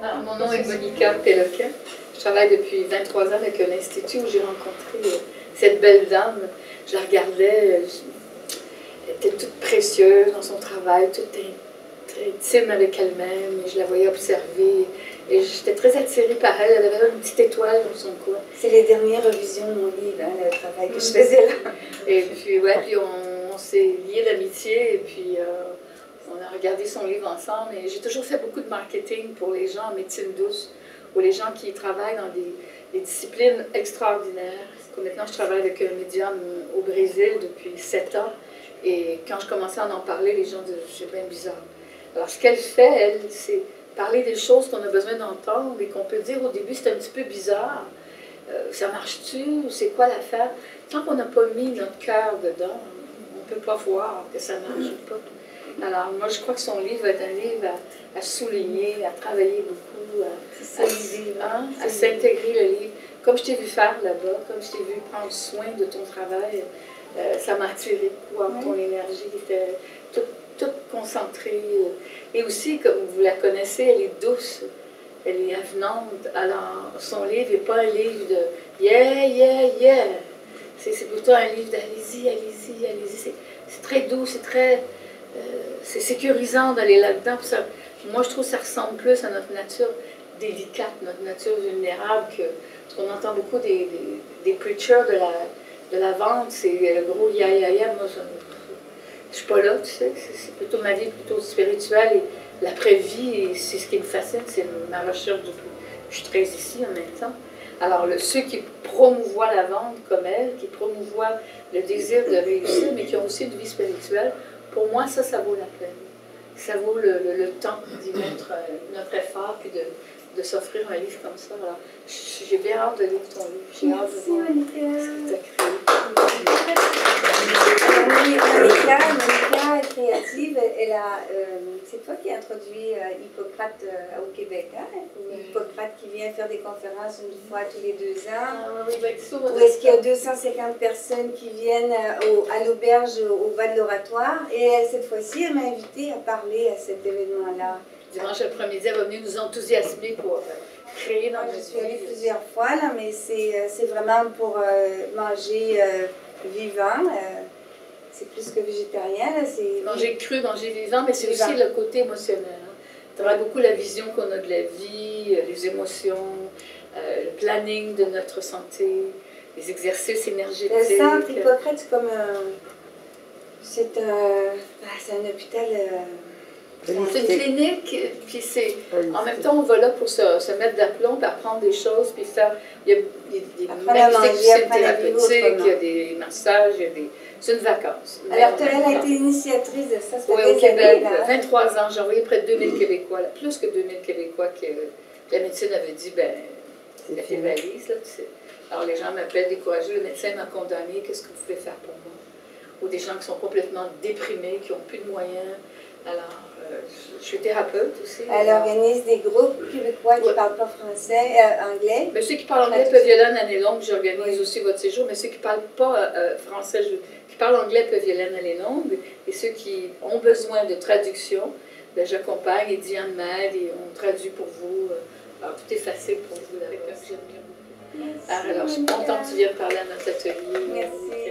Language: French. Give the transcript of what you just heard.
Alors, mon nom est Monica Péloquin. Je travaille depuis 23 ans avec un institut où j'ai rencontré cette belle dame. Je la regardais, elle était toute précieuse dans son travail, toute intime avec elle-même. Je la voyais observer et j'étais très attirée par elle. Elle avait une petite étoile dans son coin. C'est les dernières revisions de mon livre, hein, le travail que je faisais là. Et puis, ouais, puis on s'est liés d'amitié et puis on a regardé son livre ensemble. Et j'ai toujours fait beaucoup de marketing pour les gens en médecine douce ou les gens qui travaillent dans des disciplines extraordinaires. Comme maintenant, je travaille avec un médium au Brésil depuis 7 ans. Et quand je commençais à en parler, les gens disaient « c'est bien bizarre ». Alors, ce qu'elle fait, elle, c'est parler des choses qu'on a besoin d'entendre et qu'on peut dire au début, c'est un petit peu bizarre. Ça marche-tu? C'est quoi l'affaire? Tant qu'on n'a pas mis notre cœur dedans, on ne peut pas voir que ça marche ou pas. Alors, moi, je crois que son livre est un livre à souligner, à travailler beaucoup, à s'intégrer le livre. Comme je t'ai vu faire là-bas, comme je t'ai vu prendre soin de ton travail, ça m'a attiré beaucoup. Ton énergie était toute concentrée. Et aussi, comme vous la connaissez, elle est douce. Elle est avenante. Alors, son livre n'est pas un livre de yeah, yeah, yeah. C'est plutôt un livre d'allez-y, allez-y, allez-y. C'est très doux, c'est très. C'est sécurisant d'aller là-dedans. Moi, je trouve que ça ressemble plus à notre nature délicate, notre nature vulnérable. Parce qu'on entend beaucoup des preachers de la vente, c'est le gros ya, ya, ya. Moi, je ne suis pas là, tu sais. C'est plutôt ma vie plutôt spirituelle. Et l'après-vie, c'est ce qui me fascine, c'est ma recherche du coup. Je suis très ici en même temps. Alors, ceux qui promouvoient la vente comme elle, qui promouvoient le désir de réussir, mais qui ont aussi une vie spirituelle, pour moi, ça vaut la peine. Ça vaut le temps d'y mettre notre effort puis de s'offrir un livre comme ça. Alors, j'ai bien hâte de lire ton livre. J'ai hâte de voir ce que tu as créé. Monica est créative. C'est toi qui as introduit Hippocrate au Québec. Hein? Hippocrate qui vient faire des conférences une fois tous les 2 ans. Où est-ce qu'il y a 250 personnes qui viennent à l'auberge au bas de l'oratoire. Et cette fois-ci, elle m'a invitée à parler à cet événement-là. Dimanche après-midi, elle va venir nous enthousiasmer pour créer dans Je suis allée plusieurs fois, là, mais c'est vraiment pour manger vivant. C'est plus que végétarien. Manger cru, manger vivant, mais c'est aussi le côté émotionnel. Hein. On travaille beaucoup la vision qu'on a de la vie, les émotions, le planning de notre santé, les exercices énergétiques. Le centre Hippocrate, c'est comme c'est un hôpital. C'est une clinique, puis en même temps, on va là pour se mettre d'aplomb, puis apprendre des choses, puis faire. Il y a des magnifiques thérapeutiques, il y a des massages, c'est une vacance. Alors, elle a été initiatrice de ça, oui, au Québec, 23 ans, j'ai envoyé près de 2000 Québécois, là, plus que 2000 Québécois que la médecine avait dit, ben, la valise, là, tu sais. Alors, les gens m'appellent découragés, le médecin m'a condamné, qu'est-ce que vous pouvez faire pour moi? Ou des gens qui sont complètement déprimés, qui n'ont plus de moyens. Alors, je suis thérapeute aussi. Elle organise des groupes québécois qui ne parlent pas français, anglais. Mais ceux qui parlent anglais peuvent y aller en année longue. J'organise aussi votre séjour. Mais ceux qui ne parlent pas français, qui parlent anglais peuvent y aller en année longue. Et ceux qui ont besoin de traduction, ben, j'accompagne et Diane m'aide et on traduit pour vous. Alors, tout est facile pour vous avec un film. Alors, je suis contente que tu viennes parler à notre atelier. Merci.